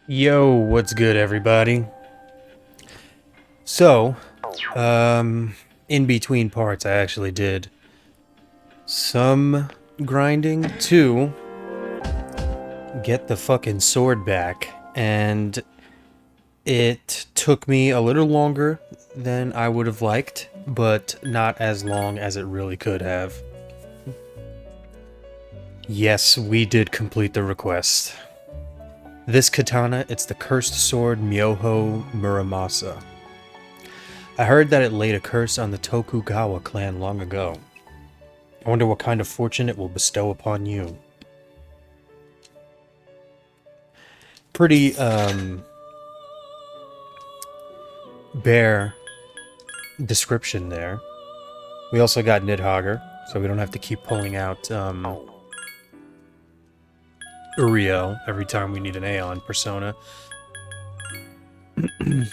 Yo, what's good, everybody? So, in between parts, I actually did some grinding to get the fucking sword back, and it took me a little longer than I would have liked, but not as long as it really could have. Yes, we did complete the request. This katana, it's the cursed sword Myohou Muramasa. I heard that it laid a curse on the Tokugawa clan long ago. I wonder what kind of fortune it will bestow upon you. Pretty, bare description there. We also got Nidhogger, so we don't have to keep pulling out, Uriel every time we need an Aeon persona.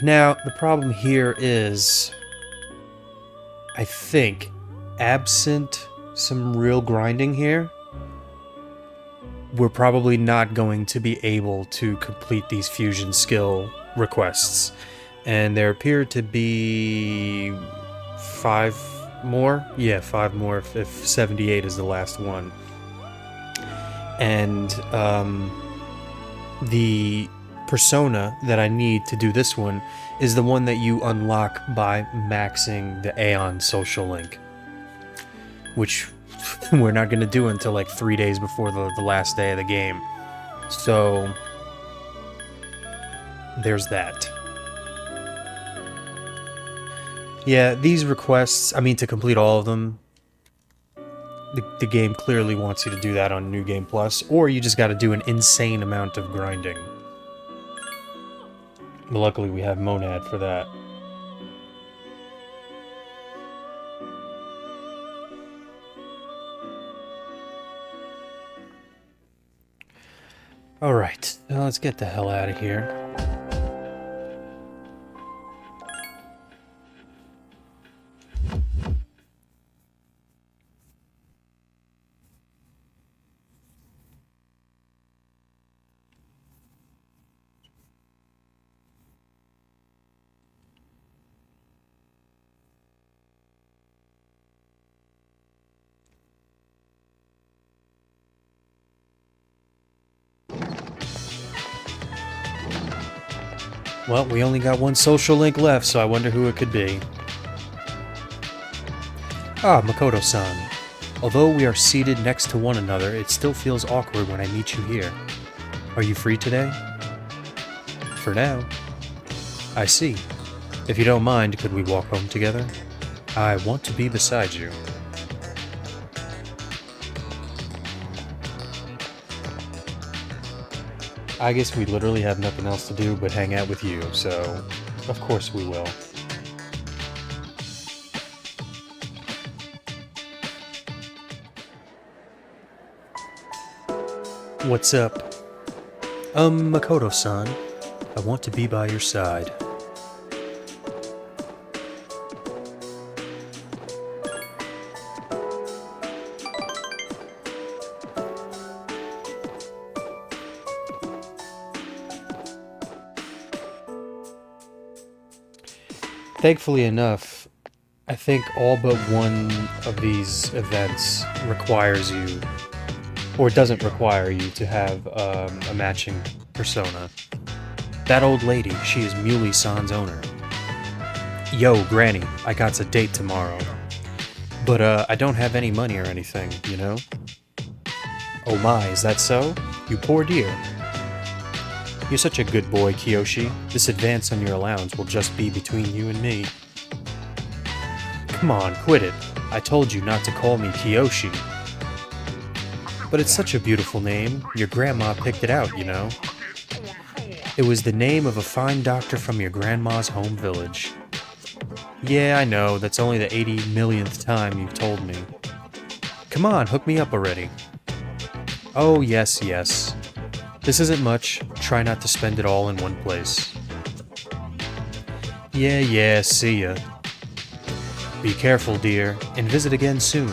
Now, the problem here is, I think, absent some real grinding here, we're probably not going to be able to complete these fusion skill requests. And there appear to be 5 more? Yeah, 5 more if 78 is the last one. And the persona that I need to do this one is the one that you unlock by maxing the Aeon social link, which we're not going to do until like 3 days before the last day of the game. So there's that. Yeah, these requests, I mean, to complete all of them, the game clearly wants you to do that on New Game Plus, or you just got to do an insane amount of grinding. But luckily we have Monad for that. Alright, now let's get the hell out of here. Well, we only got one social link left, so I wonder who it could be. Ah, Makoto-san. Although we are seated next to one another, it still feels awkward when I meet you here. Are you free today? For now. I see. If you don't mind, could we walk home together? I want to be beside you. I guess we literally have nothing else to do but hang out with you, so of course we will. What's up? Makoto-san, I want to be by your side. Thankfully enough, I think all but one of these events requires you, or doesn't require you, to have a matching persona. That old lady, she is Muley-san's owner. Yo, Granny, I got a date tomorrow. But I don't have any money or anything, you know? Oh my, is that so? You poor dear. You're such a good boy, Kiyoshi. This advance on your allowance will just be between you and me. Come on, quit it. I told you not to call me Kiyoshi. But it's such a beautiful name. Your grandma picked it out, you know. It was the name of a fine doctor from your grandma's home village. Yeah, I know. That's only the 80 millionth time you've told me. Come on, hook me up already. Oh, yes, yes. This isn't much. Try not to spend it all in one place. Yeah, see ya. Be careful, dear, and visit again soon.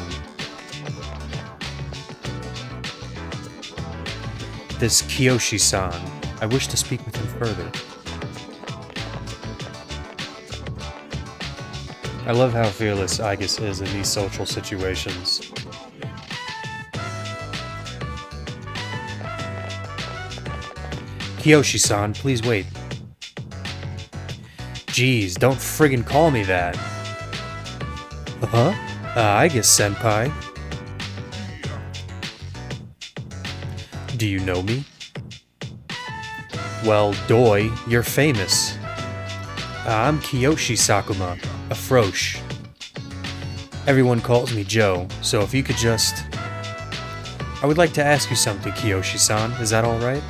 This Kiyoshi-san, I wish to speak with him further. I love how fearless Aigis is in these social situations. Kiyoshi-san, please wait. Jeez, don't friggin' call me that. Huh? Aigis-senpai. Do you know me? Well, Doi, you're famous. I'm Kiyoshi Sakuma, a Frosh. Everyone calls me Joe, so if you could just... I would like to ask you something, Kiyoshi-san. Is that alright?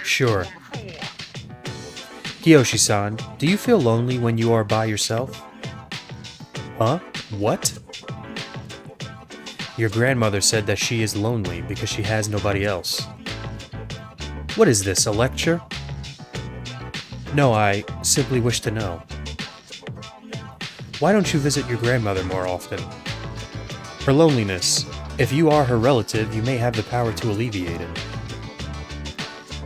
Sure. Kiyoshi-san, do you feel lonely when you are by yourself? Huh? What? Your grandmother said that she is lonely because she has nobody else. What is this, a lecture? No, I simply wish to know. Why don't you visit your grandmother more often? Her loneliness. If you are her relative, you may have the power to alleviate it.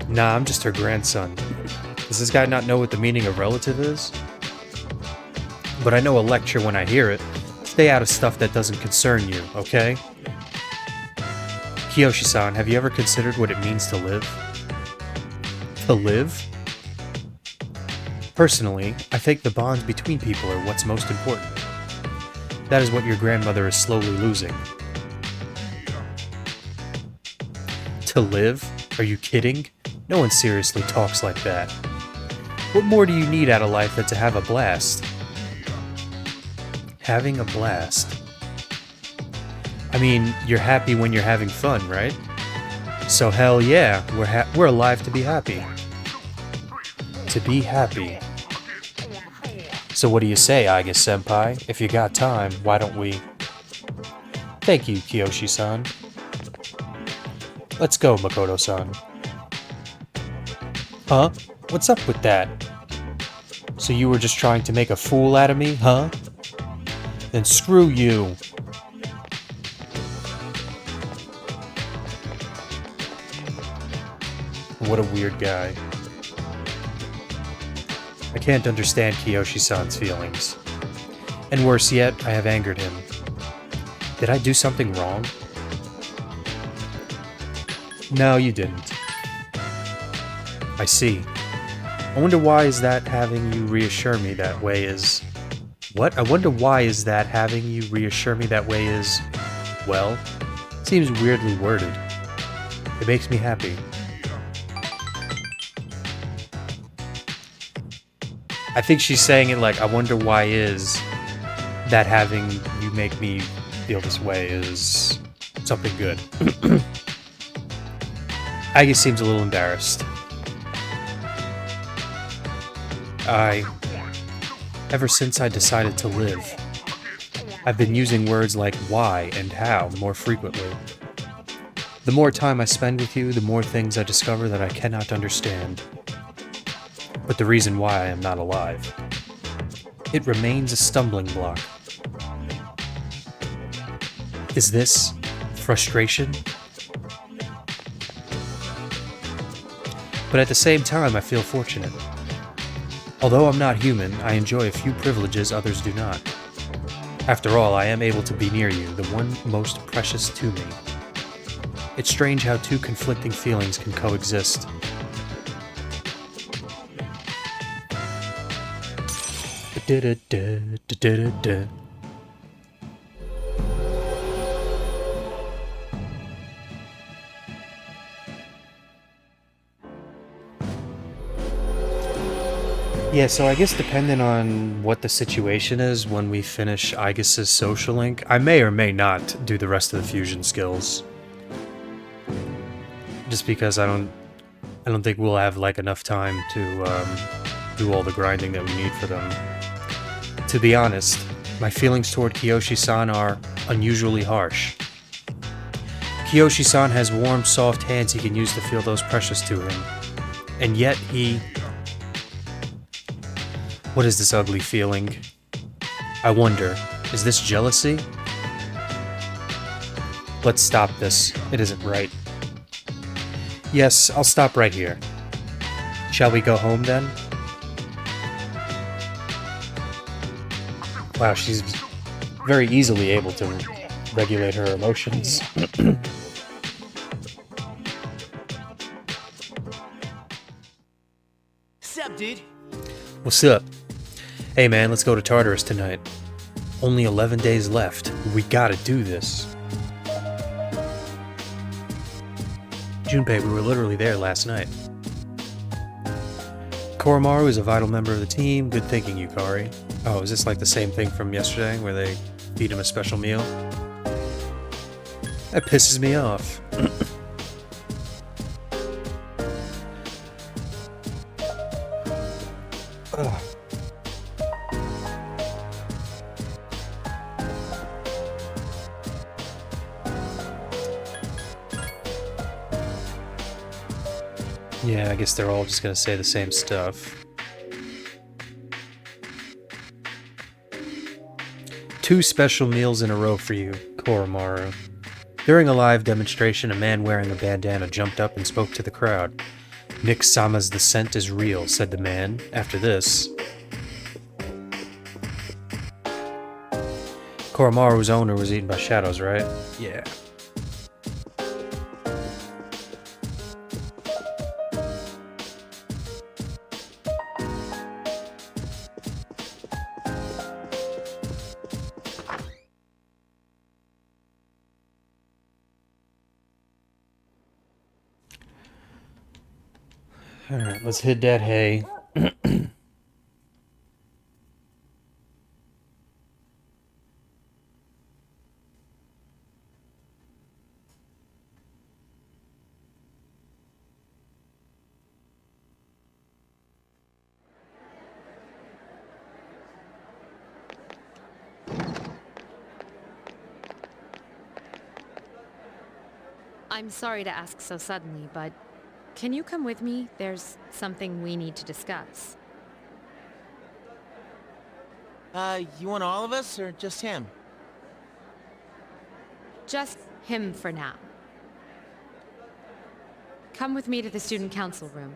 Nah, I'm just her grandson. Does this guy not know what the meaning of relative is? But I know a lecture when I hear it. Stay out of stuff that doesn't concern you, okay? Kiyoshi-san, have you ever considered what it means to live? To live? Personally, I think the bonds between people are what's most important. That is what your grandmother is slowly losing. To live? Are you kidding? No one seriously talks like that. What more do you need out of life than to have a blast? Having a blast. I mean, you're happy when you're having fun, right? So hell yeah, we're alive to be happy. To be happy. So what do you say, Aigis-senpai? If you got time, why don't we... Thank you, Kiyoshi-san. Let's go, Makoto-san. Huh? What's up with that? So you were just trying to make a fool out of me, huh? Then screw you. What a weird guy. I can't understand Kiyoshi-san's feelings. And worse yet, I have angered him. Did I do something wrong? No, you didn't. I see. I wonder why is that having you reassure me that way is... What? I wonder why is that having you reassure me that way is... Well, seems weirdly worded. It makes me happy. I think she's saying it like, I wonder why is that having you make me feel this way is something good. Aggie seems a little embarrassed. Ever since I decided to live, I've been using words like why and how more frequently. The more time I spend with you, the more things I discover that I cannot understand. But the reason why I am not alive. It remains a stumbling block. Is this frustration? But at the same time, I feel fortunate. Although I'm not human, I enjoy a few privileges others do not. After all, I am able to be near you, the one most precious to me. It's strange how two conflicting feelings can coexist. Yeah, so I guess depending on what the situation is when we finish Aigis' social link, I may or may not do the rest of the fusion skills. Just because I don't think we'll have like enough time to do all the grinding that we need for them. To be honest, my feelings toward Kiyoshi-san are unusually harsh. Kiyoshi-san has warm, soft hands he can use to feel those precious to him. And yet he... What is this ugly feeling? I wonder, is this jealousy? Let's stop this. It isn't right. Yes, I'll stop right here. Shall we go home then? Wow, she's very easily able to regulate her emotions. Sup, dude? What's up? Hey man, let's go to Tartarus tonight. Only 11 days left. We gotta do this. Junpei, we were literally there last night. Koromaru is a vital member of the team. Good thinking, Yukari. Oh, is this like the same thing from yesterday, where they feed him a special meal? That pisses me off. Ugh. Yeah, I guess they're all just gonna say the same stuff. 2 special meals in a row for you, Koromaru. During a live demonstration, a man wearing a bandana jumped up and spoke to the crowd. Nick-sama's descent is real, said the man. After this, Koromaru's owner was eaten by shadows, right? Yeah. Alright, let's hit that hay. I'm sorry to ask so suddenly, but can you come with me? There's something we need to discuss. You want all of us, or just him? Just him for now. Come with me to the student council room.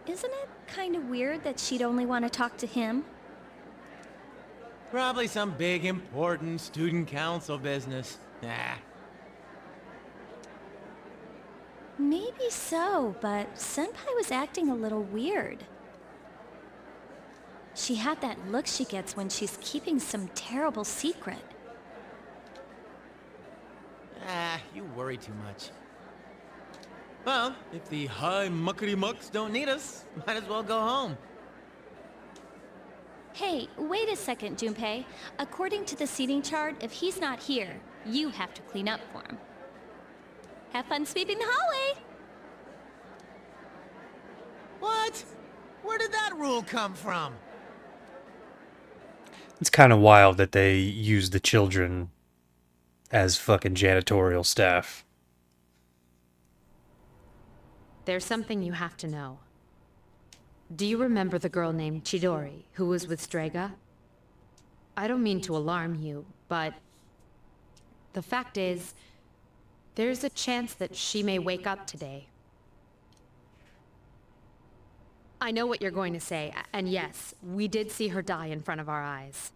Isn't it kind of weird that she'd only want to talk to him? Probably some big, important student council business. Nah. Maybe so, but Senpai was acting a little weird. She had that look she gets when she's keeping some terrible secret. You worry too much. Well, if the high muckety mucks don't need us, might as well go home. Hey, wait a second, Junpei. According to the seating chart, if he's not here, you have to clean up for him. Have fun sweeping the hallway! What? Where did that rule come from? It's kind of wild that they use the children as fucking janitorial staff. There's something you have to know. Do you remember the girl named Chidori, who was with Strega? I don't mean to alarm you, but the fact is, there's a chance that she may wake up today. I know what you're going to say, and yes, we did see her die in front of our eyes.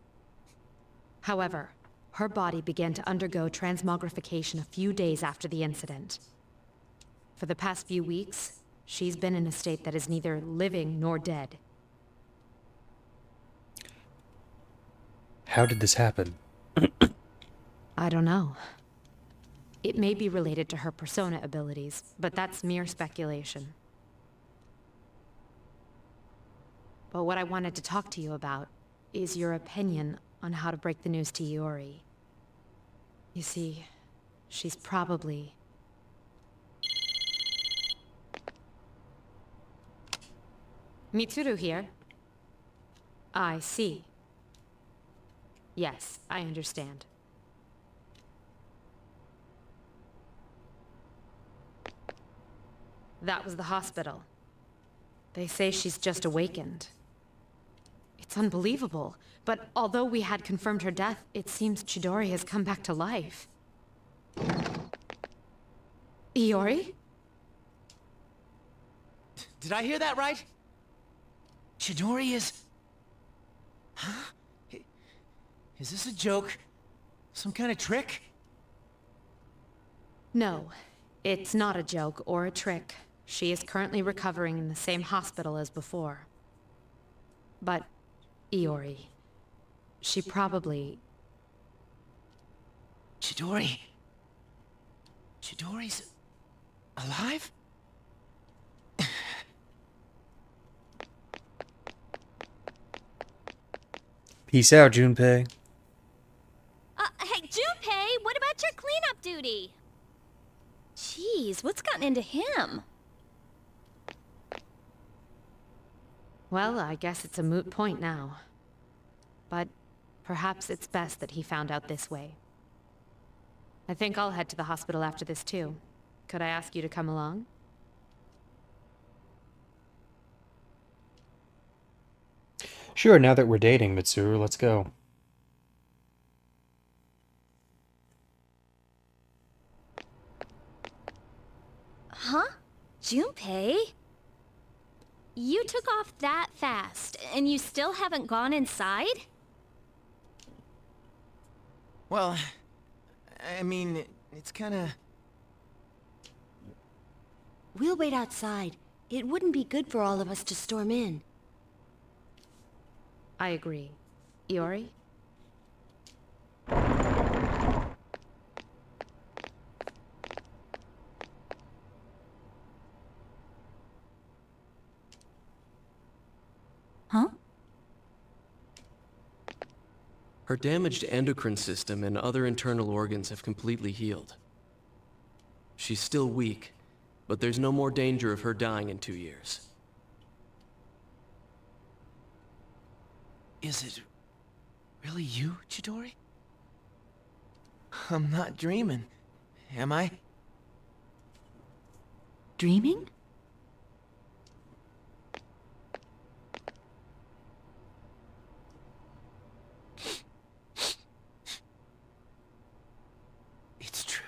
However, her body began to undergo transmogrification a few days after the incident. For the past few weeks, she's been in a state that is neither living nor dead. How did this happen? I don't know. It may be related to her persona abilities, but that's mere speculation. But what I wanted to talk to you about is your opinion on how to break the news to Iori. You see, she's probably... Mitsuru here. I see. Yes, I understand. That was the hospital. They say she's just awakened. It's unbelievable, but although we had confirmed her death, it seems Chidori has come back to life. Iori? Did I hear that right? Chidori is... Huh? Is this a joke? Some kind of trick? No, it's not a joke or a trick. She is currently recovering in the same hospital as before. But, Iori, she probably... Chidori? Chidori's... alive? Peace out, Junpei. Hey, Junpei, what about your cleanup duty? Jeez, what's gotten into him? Well, I guess it's a moot point now. But perhaps it's best that he found out this way. I think I'll head to the hospital after this too. Could I ask you to come along? Sure, now that we're dating, Mitsuru, let's go. Huh? Junpei? You took off that fast, and you still haven't gone inside? Well, I mean, it's kinda... We'll wait outside. It wouldn't be good for all of us to storm in. I agree. Iori? Huh? Her damaged endocrine system and other internal organs have completely healed. She's still weak, but there's no more danger of her dying in 2 years. Is it really you, Chidori? I'm not dreaming, am I? Dreaming? It's true.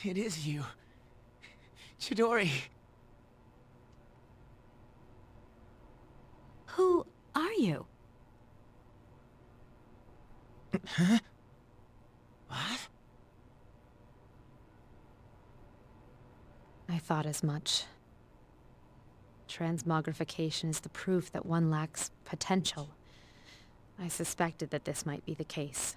It is you. Chidori. Who are you? Huh? What? I thought as much. Transmogrification is the proof that one lacks potential. I suspected that this might be the case.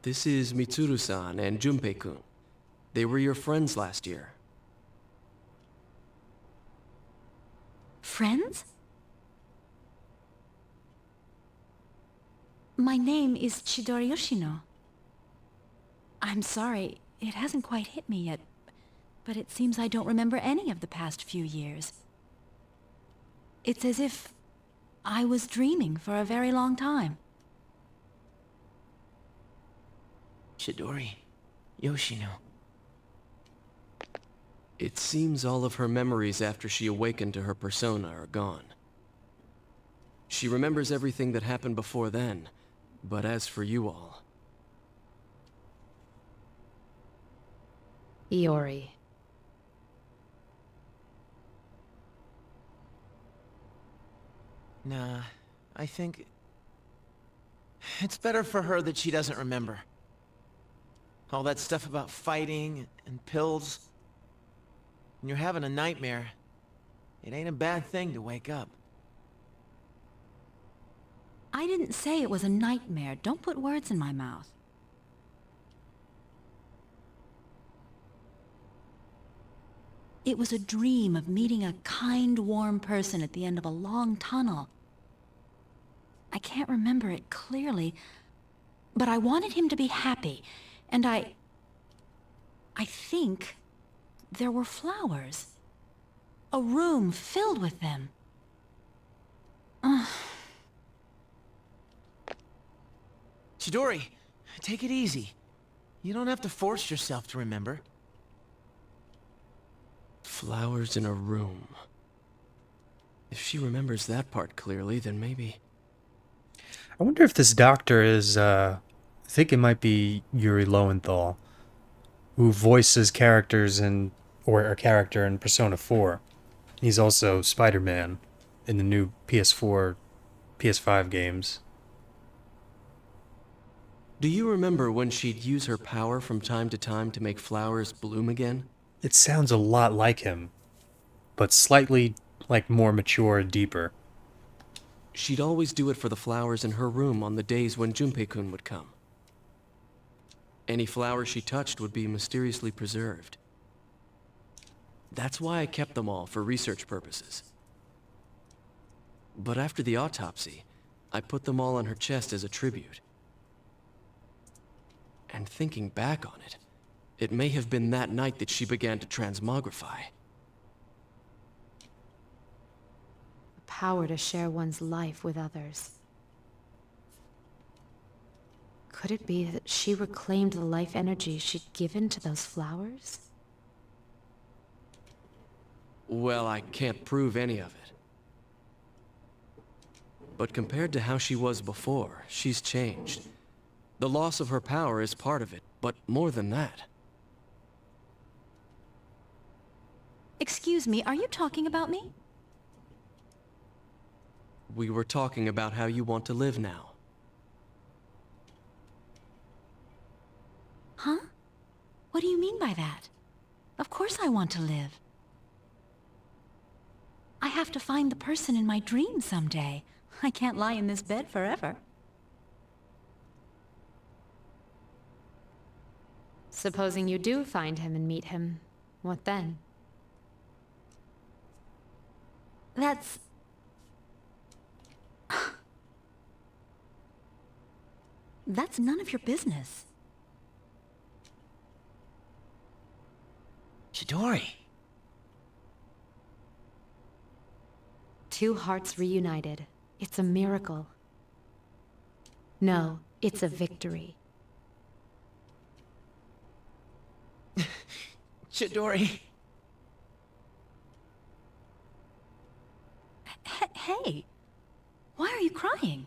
This is Mitsuru-san and Junpei-kun. They were your friends last year. Friends? My name is Chidori Yoshino. I'm sorry, it hasn't quite hit me yet, but it seems I don't remember any of the past few years. It's as if I was dreaming for a very long time. Chidori. Yoshino. It seems all of her memories after she awakened to her persona are gone. She remembers everything that happened before then, but as for you all... Iori. Nah, I think... it's better for her that she doesn't remember. All that stuff about fighting and pills. When you're having a nightmare, it ain't a bad thing to wake up. I didn't say it was a nightmare. Don't put words in my mouth. It was a dream of meeting a kind, warm person at the end of a long tunnel. I can't remember it clearly, but I wanted him to be happy, and I think there were flowers. A room filled with them. Chidori, take it easy. You don't have to force yourself to remember. Flowers in a room. If she remembers that part clearly, then maybe... I wonder if this doctor is, I think it might be Yuri Lowenthal, who voices characters or a character in Persona 4. He's also Spider-Man in the new PS4, PS5 games. Do you remember when she'd use her power from time to time to make flowers bloom again? It sounds a lot like him, but slightly, more mature and deeper. She'd always do it for the flowers in her room on the days when Junpei-kun would come. Any flower she touched would be mysteriously preserved. That's why I kept them all for research purposes. But after the autopsy, I put them all on her chest as a tribute. And thinking back on it, it may have been that night that she began to transmogrify. The power to share one's life with others. Could it be that she reclaimed the life energy she'd given to those flowers? Well, I can't prove any of it. But compared to how she was before, she's changed. The loss of her power is part of it, but more than that. Excuse me, are you talking about me? We were talking about how you want to live now. Huh? What do you mean by that? Of course I want to live. I have to find the person in my dreams someday. I can't lie in this bed forever. Supposing you do find him and meet him, what then? That's... That's none of your business. Chidori. Two hearts reunited. It's a miracle. No, it's a victory. Chidori. Hey, why are you crying?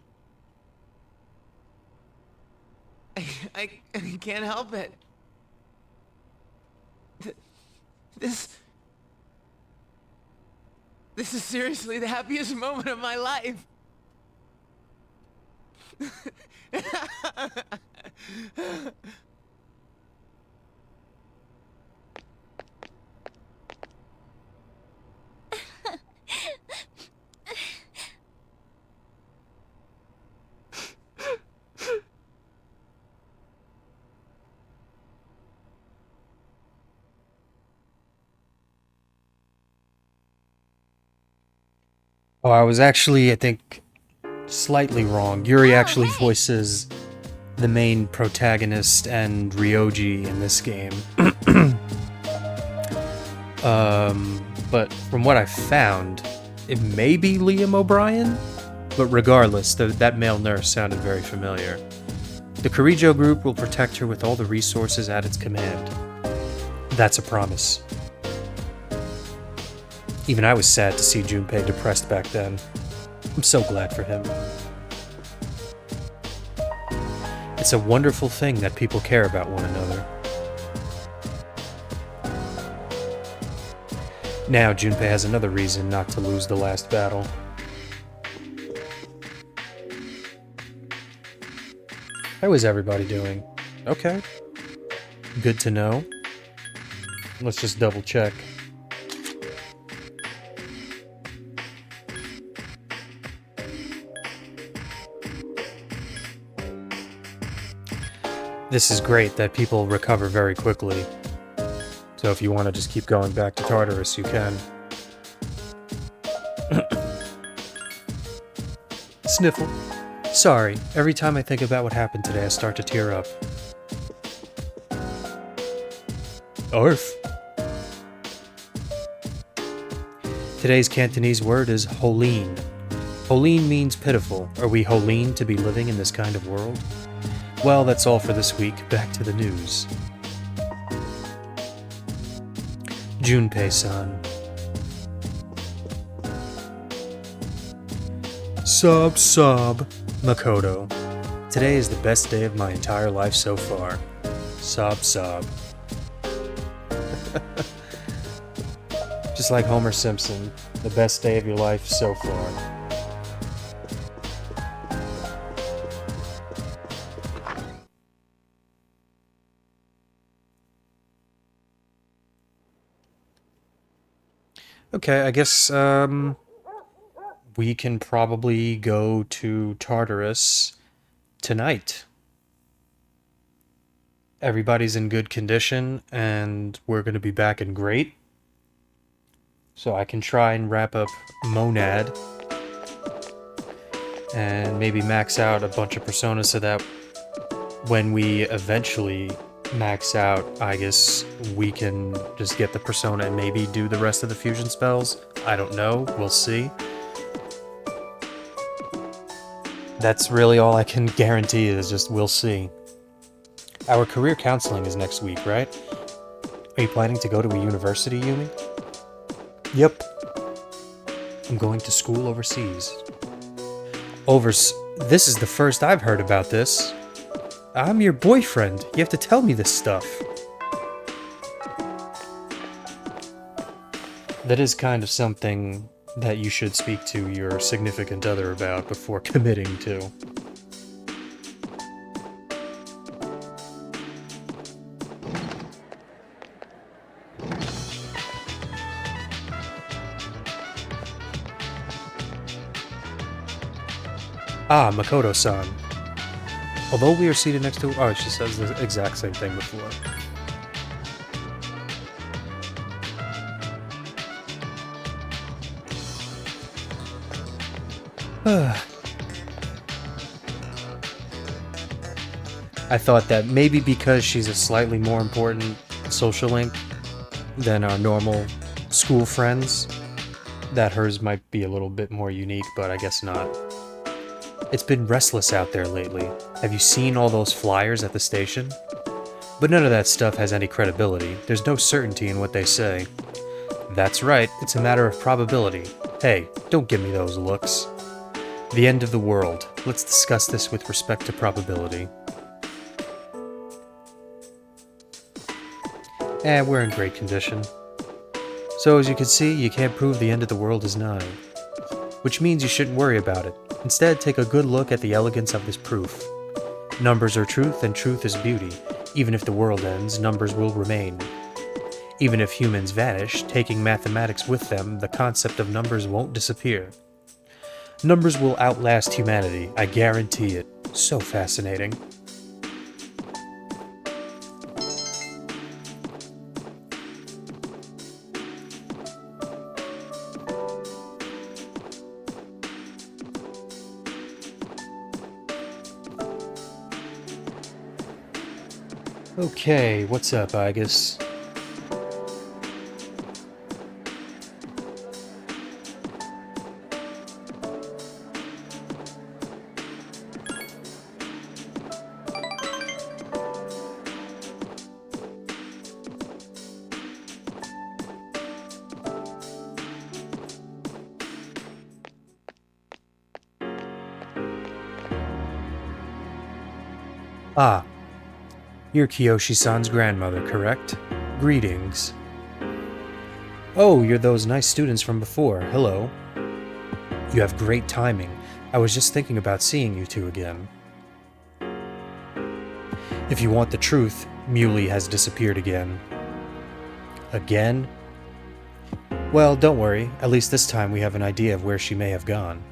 I can't help it. This is seriously the happiest moment of my life. Oh, I was actually, I think, slightly wrong. Yuri actually voices the main protagonist and Ryoji in this game. But from what I found, it may be Liam O'Brien, but regardless, that male nurse sounded very familiar. The Kirijo group will protect her with all the resources at its command. That's a promise. Even I was sad to see Junpei depressed back then. I'm so glad for him. It's a wonderful thing that people care about one another. Now Junpei has another reason not to lose the last battle. How is everybody doing? Okay. Good to know. Let's just double check. This is great that people recover very quickly. So if you want to just keep going back to Tartarus, you can. Sniffle. Sorry, every time I think about what happened today, I start to tear up. Arf. Today's Cantonese word is Holeen. Holeen means pitiful. Are we Holeen to be living in this kind of world? Well, that's all for this week. Back to the news. Junpei-san. Sob, Makoto. Today is the best day of my entire life so far. Sob. Just like Homer Simpson, the best day of your life so far. Okay, I guess, we can probably go to Tartarus tonight. Everybody's in good condition, and we're going to be back in great. So I can try and wrap up Monad, and maybe max out a bunch of personas so that when we eventually max out, I guess we can just get the persona and maybe do the rest of the fusion spells. I don't know. We'll see. That's really all I can guarantee is just we'll see. Our career counseling is next week, right? Are you planning to go to a university, Yumi? Yep. I'm going to school overseas. This is the first I've heard about this. I'm your boyfriend. You have to tell me this stuff. That is kind of something that you should speak to your significant other about before committing to. Ah, Makoto-san. Although we are seated next to... Oh, she says the exact same thing before. I thought that maybe because she's a slightly more important social link than our normal school friends, that hers might be a little bit more unique, but I guess not. It's been restless out there lately. Have you seen all those flyers at the station? But none of that stuff has any credibility. There's no certainty in what they say. That's right, it's a matter of probability. Hey, don't give me those looks. The end of the world. Let's discuss this with respect to probability. We're in great condition. So as you can see, you can't prove the end of the world is nigh. Which means you shouldn't worry about it. Instead, take a good look at the elegance of this proof. Numbers are truth, and truth is beauty. Even if the world ends, numbers will remain. Even if humans vanish, taking mathematics with them, the concept of numbers won't disappear. Numbers will outlast humanity, I guarantee it. So fascinating. Okay, what's up, Igus? Ah. You're Kiyoshi-san's grandmother, correct? Greetings. Oh, you're those nice students from before. Hello. You have great timing. I was just thinking about seeing you two again. If you want the truth, Muley has disappeared again. Again? Well, don't worry. At least this time we have an idea of where she may have gone.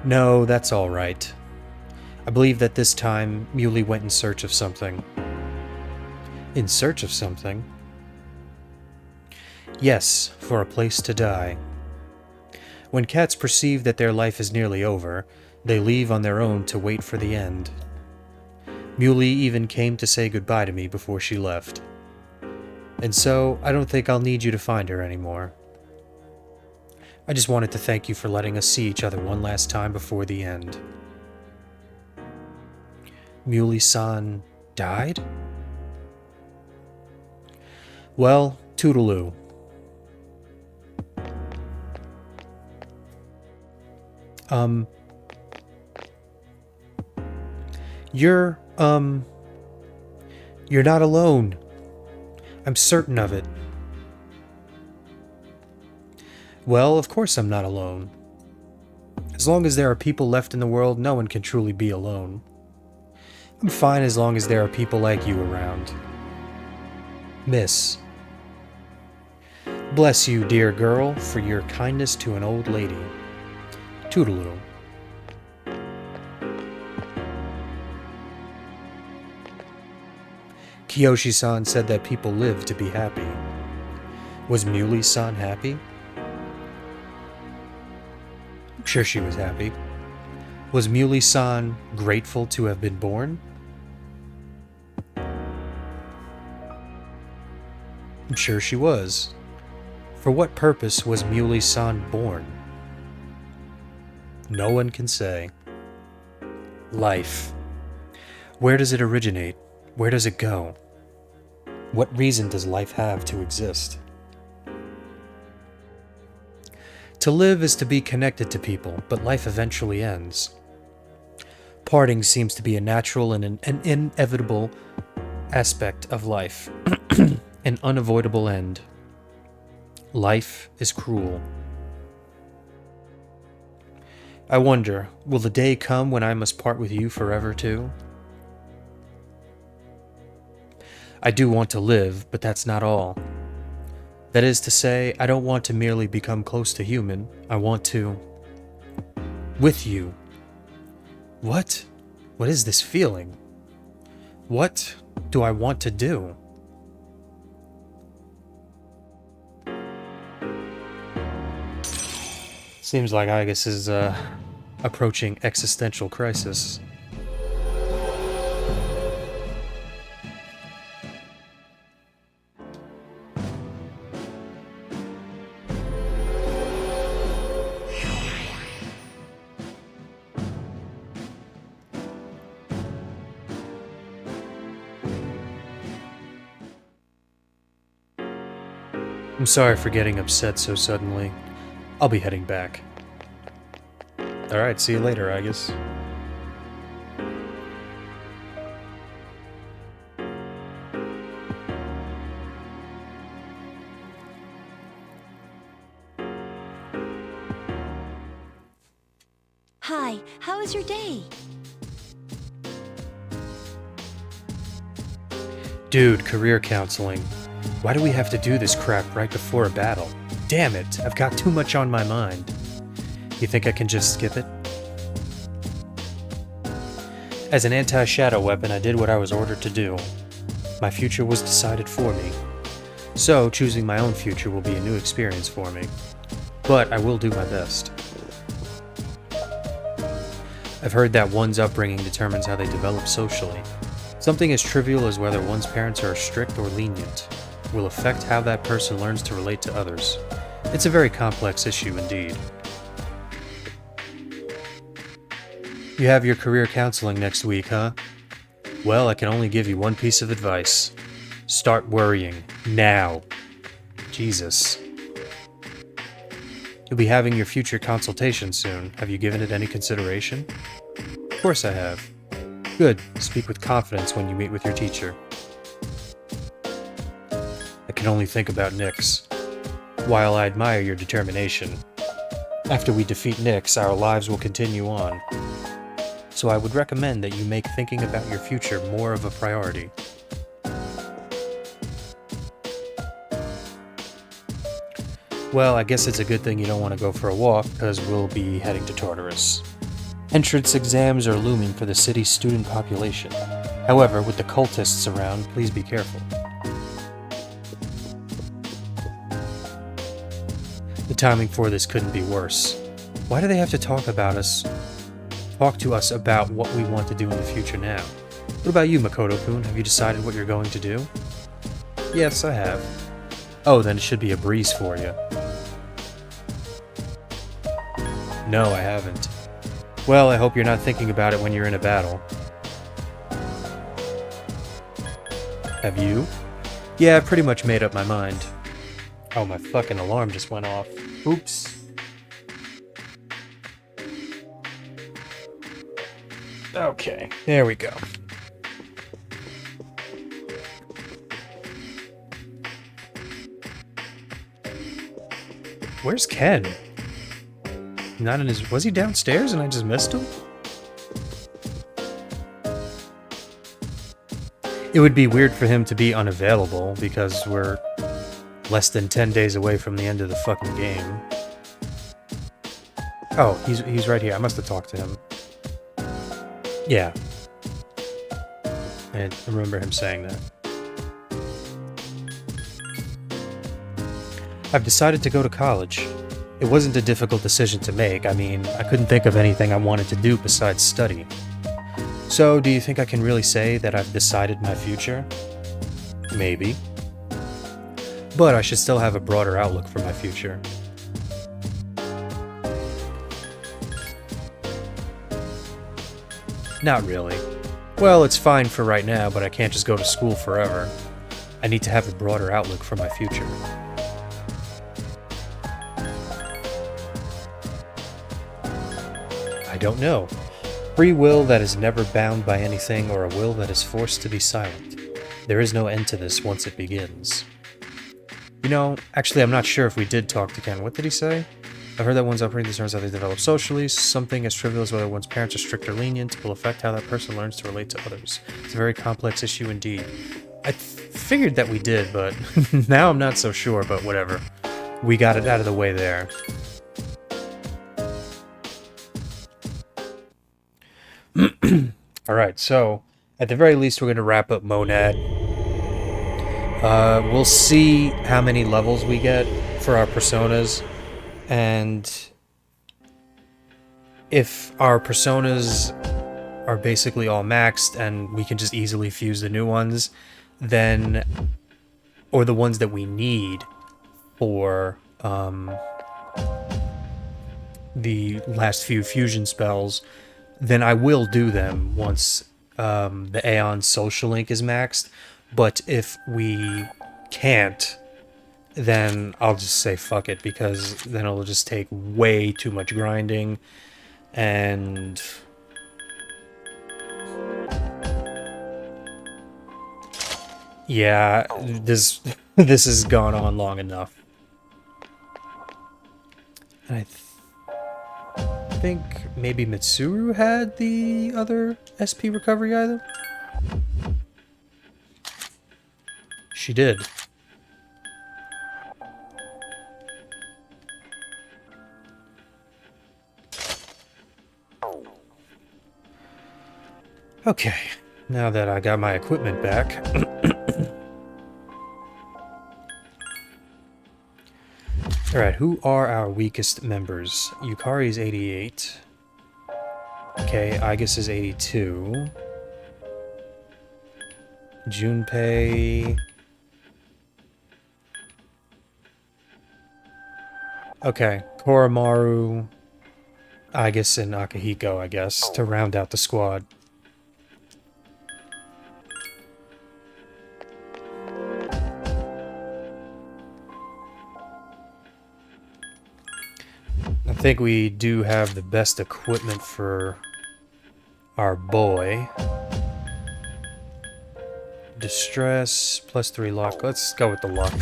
No, that's all right. I believe that this time, Muley went in search of something. In search of something? Yes, for a place to die. When cats perceive that their life is nearly over, they leave on their own to wait for the end. Muley even came to say goodbye to me before she left. And so, I don't think I'll need you to find her anymore. I just wanted to thank you for letting us see each other one last time before the end. Muley-san died? Well, toodaloo. Um, you're not alone. I'm certain of it. Well, of course I'm not alone. As long as there are people left in the world, no one can truly be alone. I'm fine as long as there are people like you around. Miss. Bless you, dear girl, for your kindness to an old lady. Toodaloo. Kiyoshi-san said that people live to be happy. Was Muley-san happy? I'm sure she was happy. Was Muley-san grateful to have been born? I'm sure she was. For what purpose was Muley-san born? No one can say. Life. Where does it originate? Where does it go? What reason does life have to exist? To live is to be connected to people, but life eventually ends. Parting seems to be a natural and an inevitable aspect of life, an unavoidable end. Life is cruel. I wonder, will the day come when I must part with you forever too? I do want to live, but that's not all. That is to say, I don't want to merely become close to human. I want to... with you. What? What is this feeling? What do I want to do? Seems like Agus is approaching existential crisis. I'm sorry for getting upset so suddenly. I'll be heading back. Alright, see you later, Agus. Hi, how was your day? Dude, career counseling. Why do we have to do this crap right before a battle? Damn it, I've got too much on my mind. You think I can just skip it? As an anti-shadow weapon, I did what I was ordered to do. My future was decided for me. So, choosing my own future will be a new experience for me. But I will do my best. I've heard that one's upbringing determines how they develop socially. Something as trivial as whether one's parents are strict or lenient will affect how that person learns to relate to others. It's a very complex issue indeed. You have your career counseling next week, huh? Well, I can only give you one piece of advice. Start worrying. Now. Jesus. You'll be having your future consultation soon. Have you given it any consideration? Of course I have. Good. Speak with confidence when you meet with your teacher. I can only think about Nyx. While I admire your determination, after we defeat Nyx, our lives will continue on. So I would recommend that you make thinking about your future more of a priority. Well, I guess it's a good thing you don't want to go for a walk, because we'll be heading to Tartarus. Entrance exams are looming for the city's student population. However, with the cultists around, please be careful. The timing for this couldn't be worse. Why do they have to talk to us about what we want to do in the future now? What about you, Makoto-kun? Have you decided what you're going to do? Yes, I have. Oh, then it should be a breeze for you. No, I haven't. Well, I hope you're not thinking about it when you're in a battle. Have you? Yeah, I pretty much made up my mind. Oh, my fucking alarm just went off. Oops. Okay, there we go. Where's Ken? Not in his... Was he downstairs and I just missed him? It would be weird for him to be unavailable because we're less than 10 days away from the end of the fucking game. Oh, he's right here. I must have talked to him. Yeah. I remember him saying that. I've decided to go to college. It wasn't a difficult decision to make. I mean, I couldn't think of anything I wanted to do besides study. So, do you think I can really say that I've decided my future? Maybe. But I should still have a broader outlook for my future. Not really. Well, it's fine for right now, but I can't just go to school forever. I need to have a broader outlook for my future. I don't know. Free will that is never bound by anything, or a will that is forced to be silent. There is no end to this once it begins. You know, actually I'm not sure if we did talk to Ken. What did he say? I've heard that one's upbringing determines how they develop socially. Something as trivial as whether one's parents are strict or lenient will affect how that person learns to relate to others. It's a very complex issue indeed. I figured that we did, but now I'm not so sure, but whatever. We got it out of the way there. Alright, so at the very least we're going to wrap up Monad. We'll see how many levels we get for our personas, and if our personas are basically all maxed and we can just easily fuse the new ones, then, or the ones that we need for the last few fusion spells, then I will do them once the Aeon Social Link is maxed. But if we can't, then I'll just say fuck it, because then it'll just take way too much grinding, and yeah, this has gone on long enough. And I think maybe Mitsuru had the other SP recovery item? She did. Okay, now that I got my equipment back. Alright, who are our weakest members? Yukari is 88. Okay, Aigis is 82. Junpei... Okay, Koromaru, Aigis, and Akihiko, I guess, to round out the squad. I think we do have the best equipment for our boy. Distress, +3 luck. Let's go with the luck.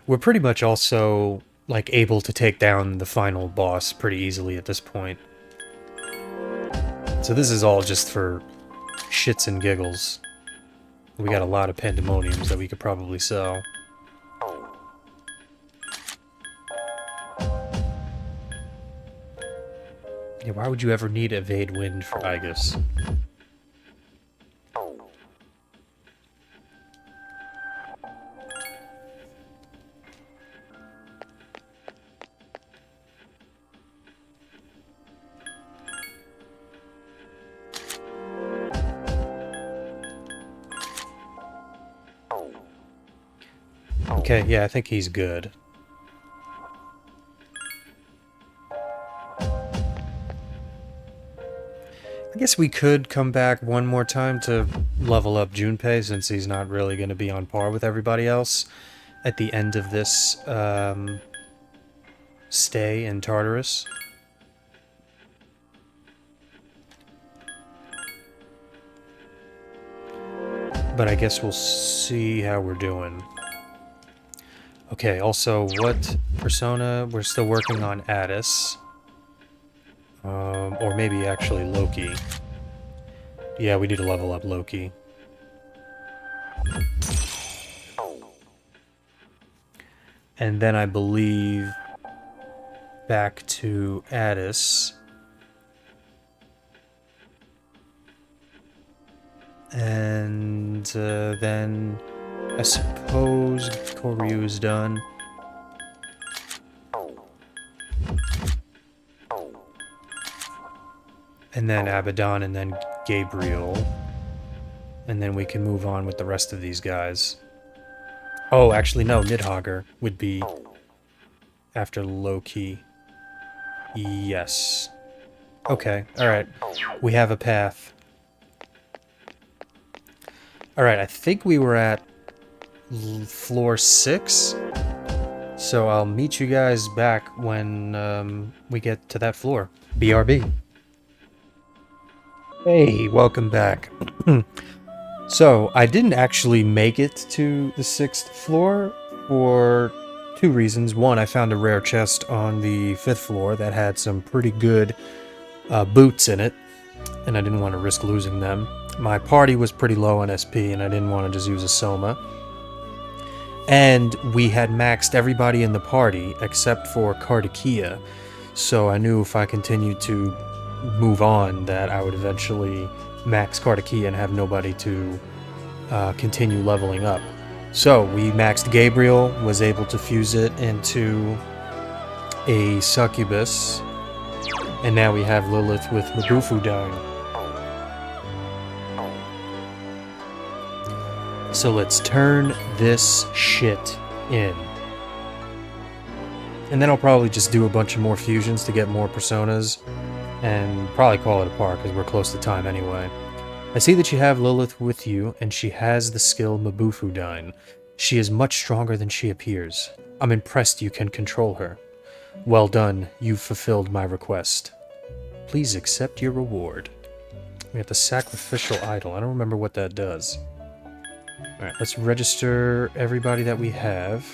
We're pretty much also, like, able to take down the final boss pretty easily at this point. So this is all just for shits and giggles. We got a lot of pandemoniums that we could probably sell. Yeah, why would you ever need Evade Wind for Aigis? Okay, yeah, I think he's good. I guess we could come back one more time to level up Junpei, since he's not really going to be on par with everybody else. at the end of this stay in Tartarus. But I guess we'll see how we're doing. Okay, also, what persona? We're still working on Addis. Or maybe actually Loki. Yeah, we need to level up Loki. And then I believe back to Addis. And then I suppose Koryu is done. And then Abaddon, and then Gabriel. And then we can move on with the rest of these guys. Oh, actually, no, Nidhogger would be after Loki. Yes. Okay, alright. We have a path. Alright, I think we were at floor 6. So I'll meet you guys back when we get to that floor. BRB. Hey, welcome back. So, I didn't actually make it to the 6th floor for 2 reasons. One, I found a rare chest on the 5th floor that had some pretty good boots in it, and I didn't want to risk losing them. My party was pretty low on SP, and I didn't want to just use a Soma. And we had maxed everybody in the party except for Kardakia, so I knew if I continued to move on that I would eventually max Kardakia and have nobody to continue leveling up. So we maxed Gabriel, was able to fuse it into a succubus, and now we have Lilith with Mabufu dying. So let's turn this shit in. And then I'll probably just do a bunch of more fusions to get more personas, and probably call it a par because we're close to time anyway. I see that you have Lilith with you, and she has the skill Mabufudine. She is much stronger than she appears. I'm impressed you can control her. Well done, you've fulfilled my request. Please accept your reward. We have the sacrificial idol. I don't remember what that does. Alright, let's register everybody that we have.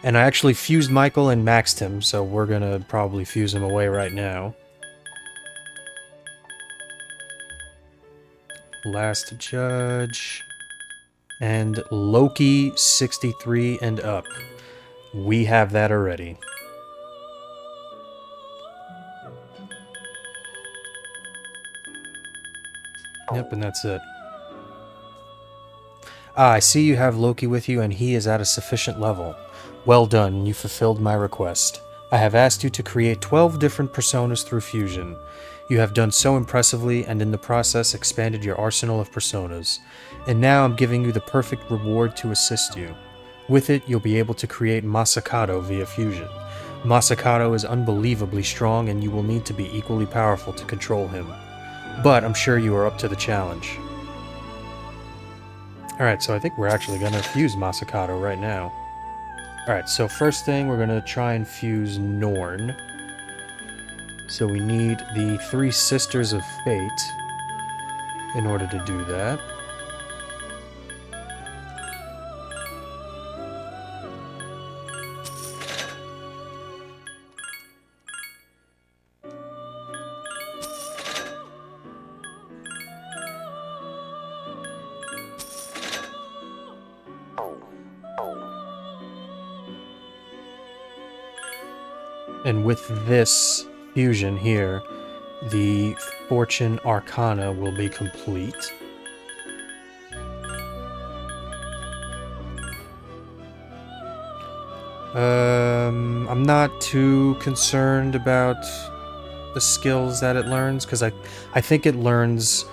And I actually fused Michael and maxed him, so we're gonna probably fuse him away right now. Last judge. And Loki 63 and up. We have that already. Yep, and that's it. Ah, I see you have Loki with you, and he is at a sufficient level. Well done, you fulfilled my request. I have asked you to create 12 different personas through fusion. You have done so impressively, and in the process expanded your arsenal of personas. And now I'm giving you the perfect reward to assist you. With it, you'll be able to create Masakato via fusion. Masakato is unbelievably strong, and you will need to be equally powerful to control him. But I'm sure you are up to the challenge. Alright, so I think we're actually going to fuse Masakato right now. Alright, so first thing, we're going to try and fuse Norn. So we need the 3 Sisters of Fate in order to do that. And with this fusion here, the Fortune Arcana will be complete. I'm not too concerned about the skills that it learns, because I think it learns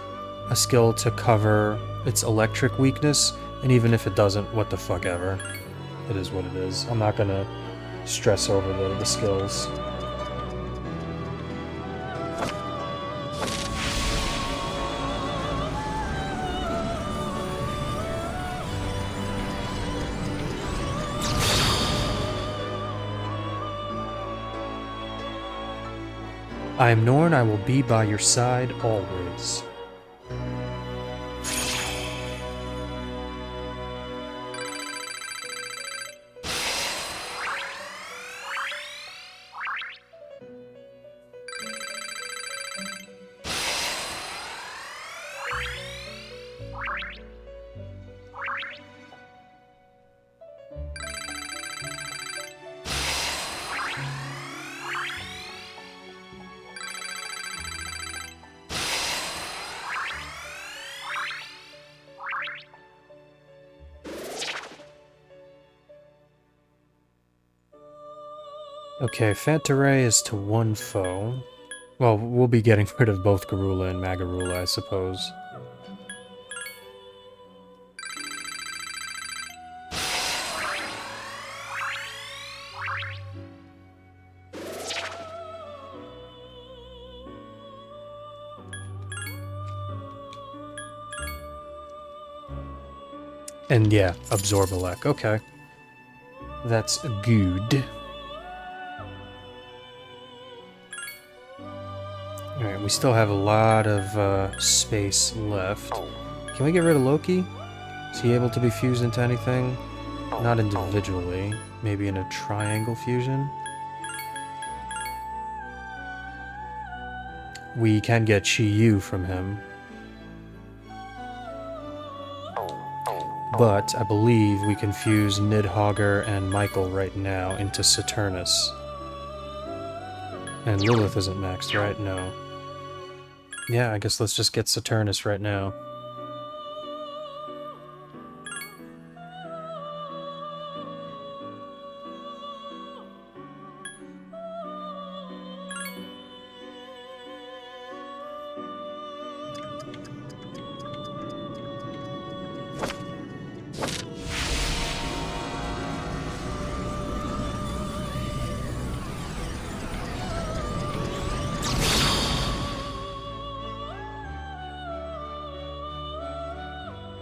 a skill to cover its electric weakness, and even if it doesn't, what the fuck ever. It is what it is. I'm not gonna stress over the skills. I am Norn, I will be by your side always. Okay, Fantaray is to one foe. Well, we'll be getting rid of both Garula and Magarula, I suppose. And yeah, Absorbalek. Okay. That's good. Alright, we still have a lot of space left. Can we get rid of Loki? Is he able to be fused into anything? Not individually. Maybe in a triangle fusion? We can get Chi-Yu from him. But I believe we can fuse Nidhogger and Michael right now into Saturnus. And Lilith isn't maxed, right? No. Yeah, I guess let's just get Saturnus right now.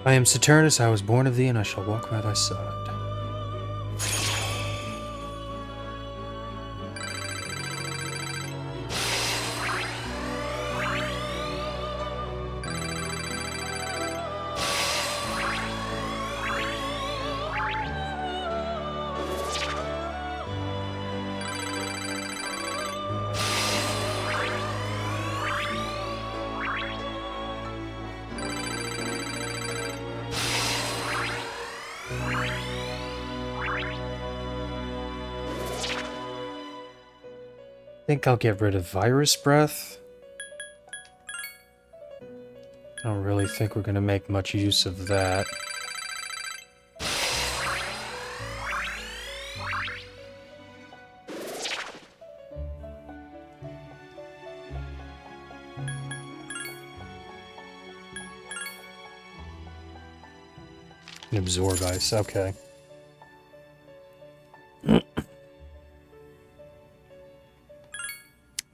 I am Saturnus, I was born of thee, and I shall walk by thy side. I think I'll get rid of Virus Breath. I don't really think we're going to make much use of that. And Absorb Ice, okay.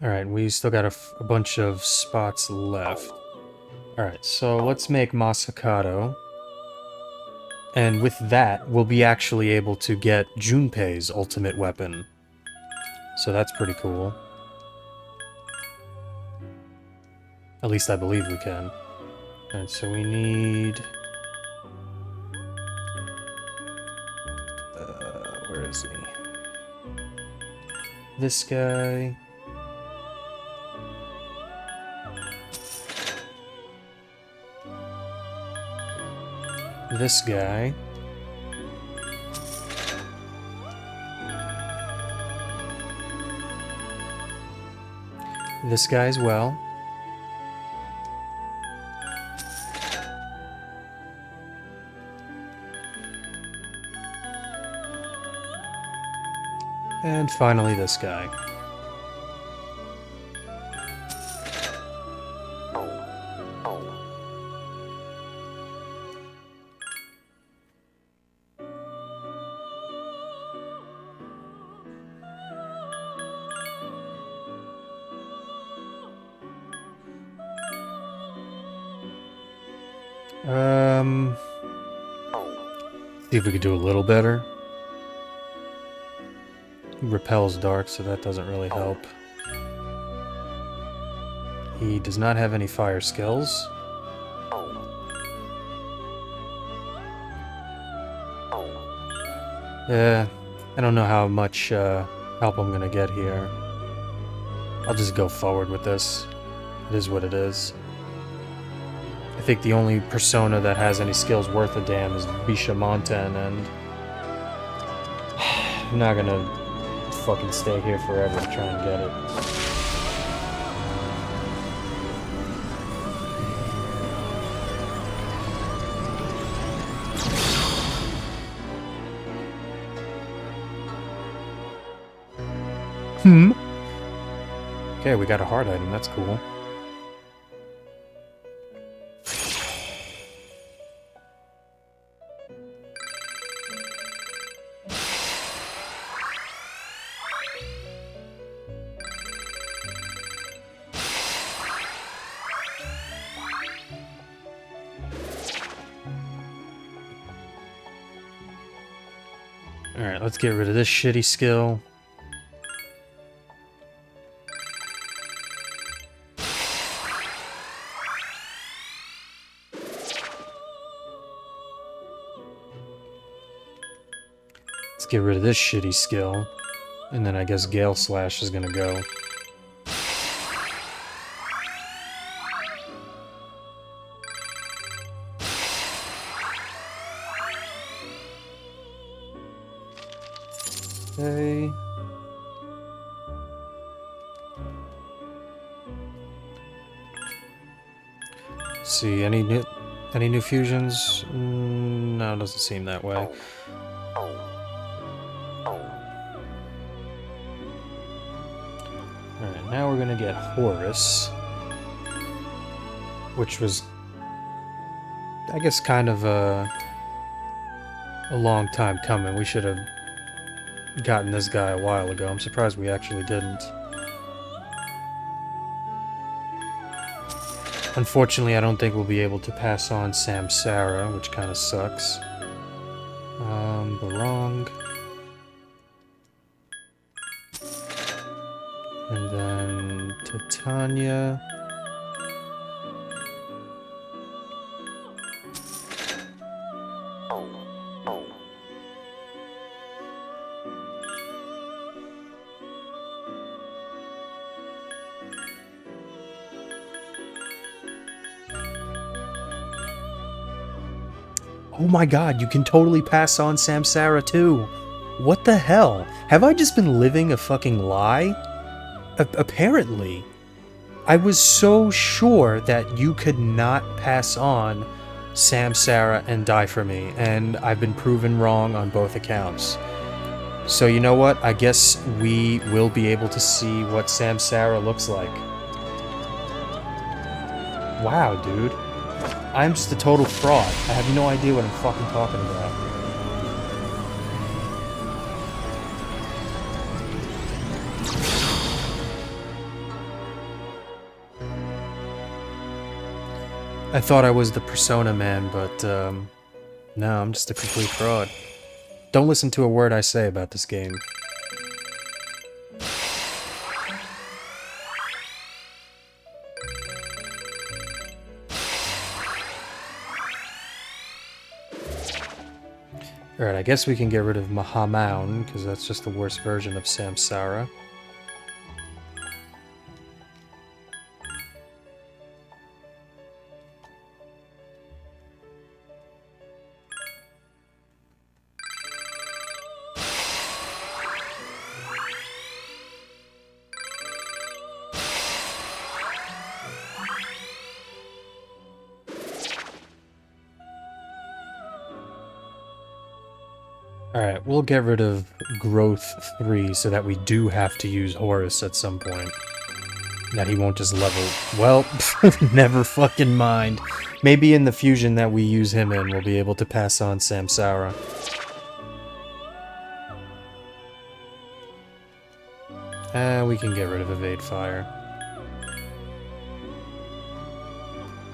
Alright, we still got a bunch of spots left. Alright, so let's make Masakato. And with that, we'll be actually able to get Junpei's ultimate weapon. So that's pretty cool. At least I believe we can. Alright, so we need... where is he? This guy... This guy. This guy as well. And finally this guy. See if we could do a little better. He repels dark, so that doesn't really help. He does not have any fire skills. Yeah, I don't know how much help I'm gonna get here. I'll just go forward with this. It is what it is. I think the only persona that has any skills worth a damn is Bishamonten, and I'm not gonna fucking stay here forever to try and get it. Okay, we got a heart item, that's cool. Alright, let's get rid of this shitty skill. Let's get rid of this shitty skill. And then I guess Gale Slash is gonna go. Okay. See, any new fusions? No, it doesn't seem that way. Alright, now we're gonna get Horus. Which was, I guess, kind of a long time coming. We should have gotten this guy a while ago. I'm surprised we actually didn't. Unfortunately, I don't think we'll be able to pass on Samsara, which kind of sucks. Barong. And then Titania. Oh my god, you can totally pass on Samsara too. What the hell? Have I just been living a fucking lie? Apparently. I was so sure that you could not pass on Samsara and Die For Me, and I've been proven wrong on both accounts. So you know what? I guess we will be able to see what Samsara looks like. Wow, dude. I'm just a total fraud. I have no idea what I'm fucking talking about. I thought I was the persona man, but no, I'm just a complete fraud. Don't listen to a word I say about this game. Alright, I guess we can get rid of Mahamaun, because that's just the worst version of Samsara. Alright, we'll get rid of Growth 3 so that we do have to use Horus at some point. That he won't just level... Well, never fucking mind. Maybe in the fusion that we use him in, we'll be able to pass on Samsara. We can get rid of Evade Fire.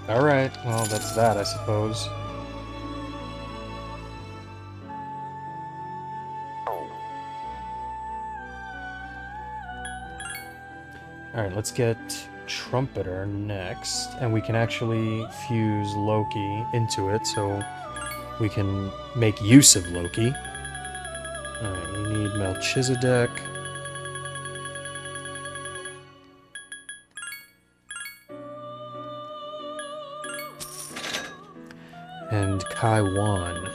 Alright, well, that's that, I suppose. Alright, let's get Trumpeter next, and we can actually fuse Loki into it, so we can make use of Loki. Alright, we need Melchizedek. And Kaiwan.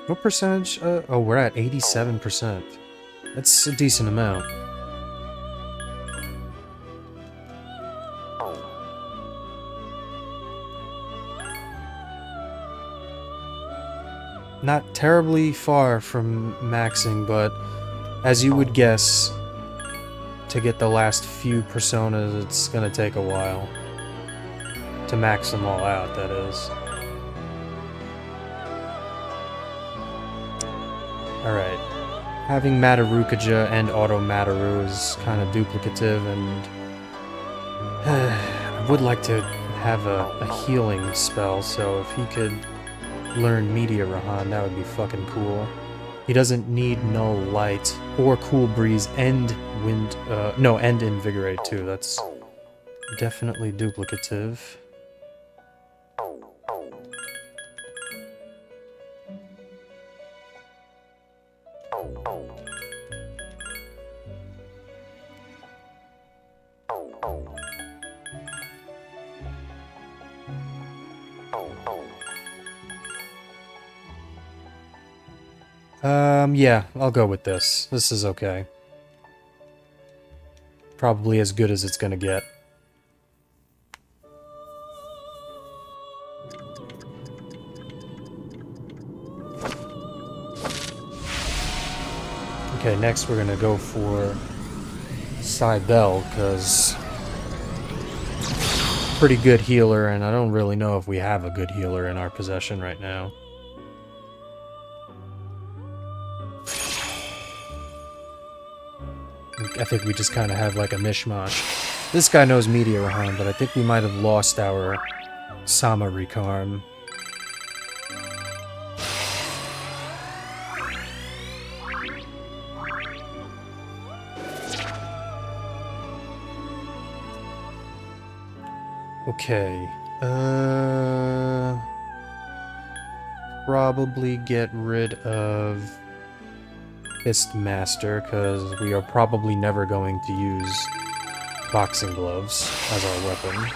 What percentage? Oh, we're at 87%. That's a decent amount. Not terribly far from maxing, but as you would guess, to get the last few personas, it's gonna take a while. To max them all out, that is. Alright. Having Matarukaja and Auto Mataru is kind of duplicative, and I would like to have a healing spell, so if he could learn Meteor Rahan, that would be fucking cool. He doesn't need Null Light or Cool Breeze and Wind, no, and Invigorate too. That's definitely duplicative. Yeah, I'll go with this. This is okay. Probably as good as it's gonna get. Okay, next we're gonna go for Cybele, because pretty good healer, and I don't really know if we have a good healer in our possession right now. I think we just kind of have like a mishmash. This guy knows Meteor Rahan, but I think we might have lost our Sama Rikarm. Okay. Probably get rid of Fistmaster, because we are probably never going to use boxing gloves as our weapon.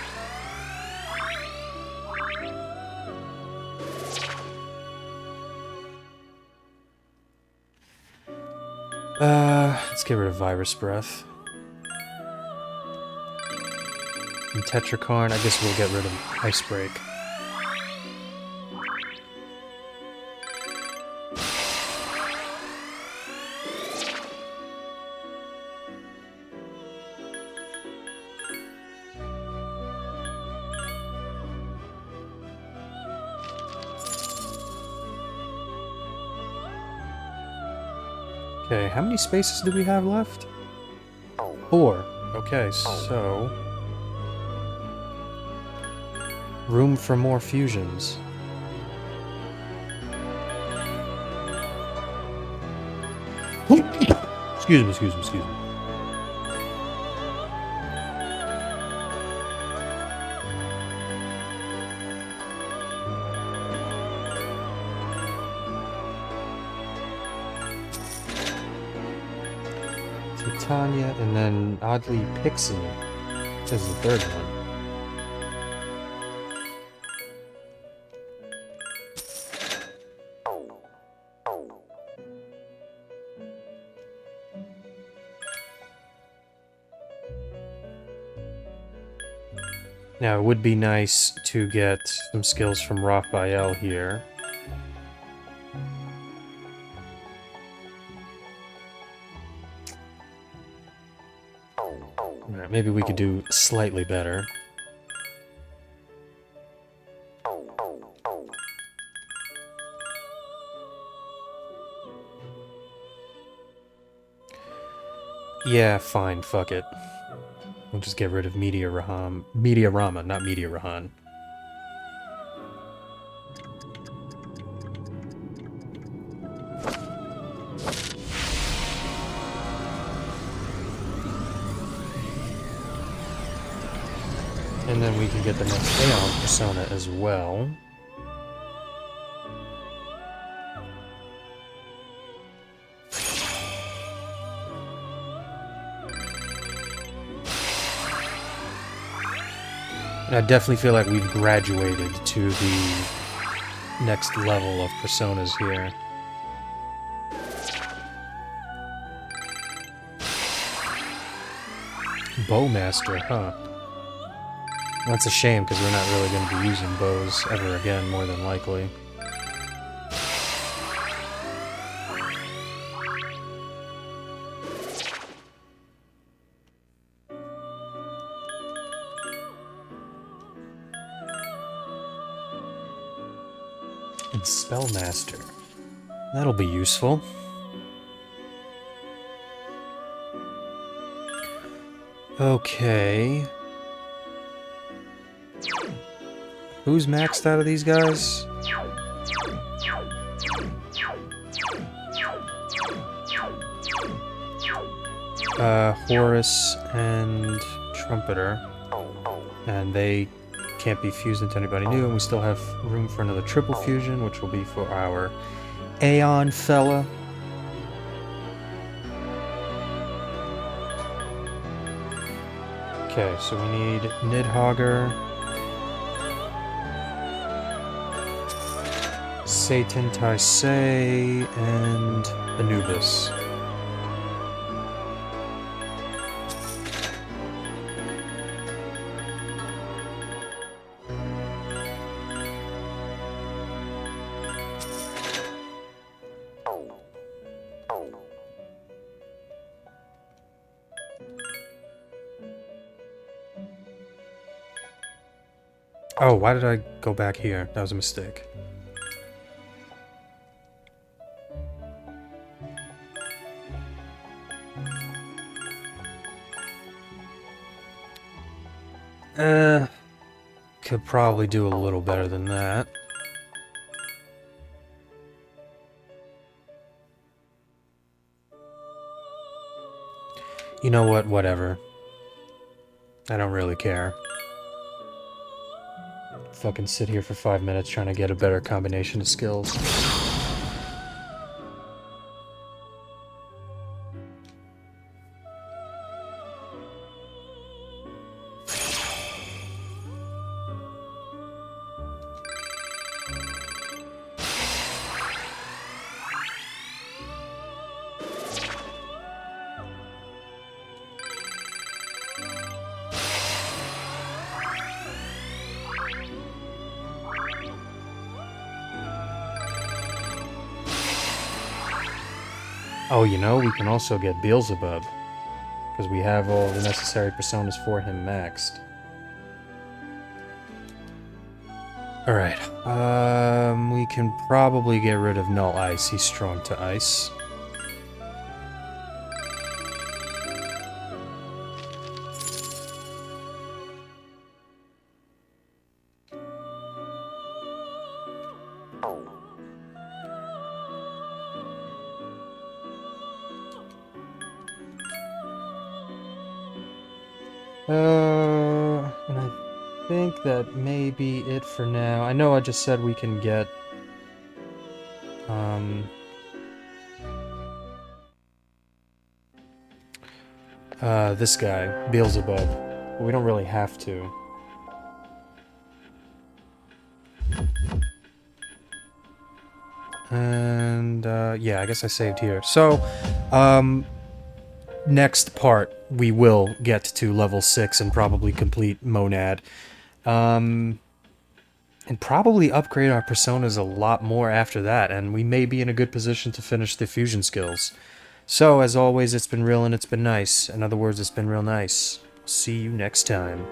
Let's get rid of Virus Breath. And Tetrakarn, I guess we'll get rid of Ice Break. Okay, how many spaces do we have left? 4. Okay, so... room for more fusions. Excuse me, excuse me, excuse me. Titania, and then oddly Pixie is the third one. Now, it would be nice to get some skills from Raphael here. Alright, maybe we could do slightly better. Yeah, fine, fuck it. We'll just get rid of Meteor Rama, not Meteor Rahan. And then we can get the next Aeon persona as well. And I definitely feel like we've graduated to the next level of personas here. Bowmaster, huh? That's a shame, because we're not really going to be using bows ever again, more than likely. And Spellmaster. That'll be useful. Okay. Who's maxed out of these guys? Horus and Trumpeter. And they can't be fused into anybody new, and we still have room for another triple fusion, which will be for our Aeon fella. Okay, so we need Nidhogger, Satan Taisei, and Anubis. Oh, why did I go back here? That was a mistake. Could probably do a little better than that. You know what? Whatever. I don't really care. Fucking sit here for 5 minutes trying to get a better combination of skills. Oh, you know, we can also get Beelzebub, because we have all the necessary personas for him maxed. Alright, we can probably get rid of Null Ice. He's strong to ice. And I think that may be it for now. I know I just said we can get, this guy, Beelzebub, but we don't really have to. And, yeah, I guess I saved here. So, next part, we will get to level 6 and probably complete Monad. And probably upgrade our personas a lot more after that, and we may be in a good position to finish the fusion skills. So, as always, it's been real and it's been nice. In other words, it's been real nice. See you next time.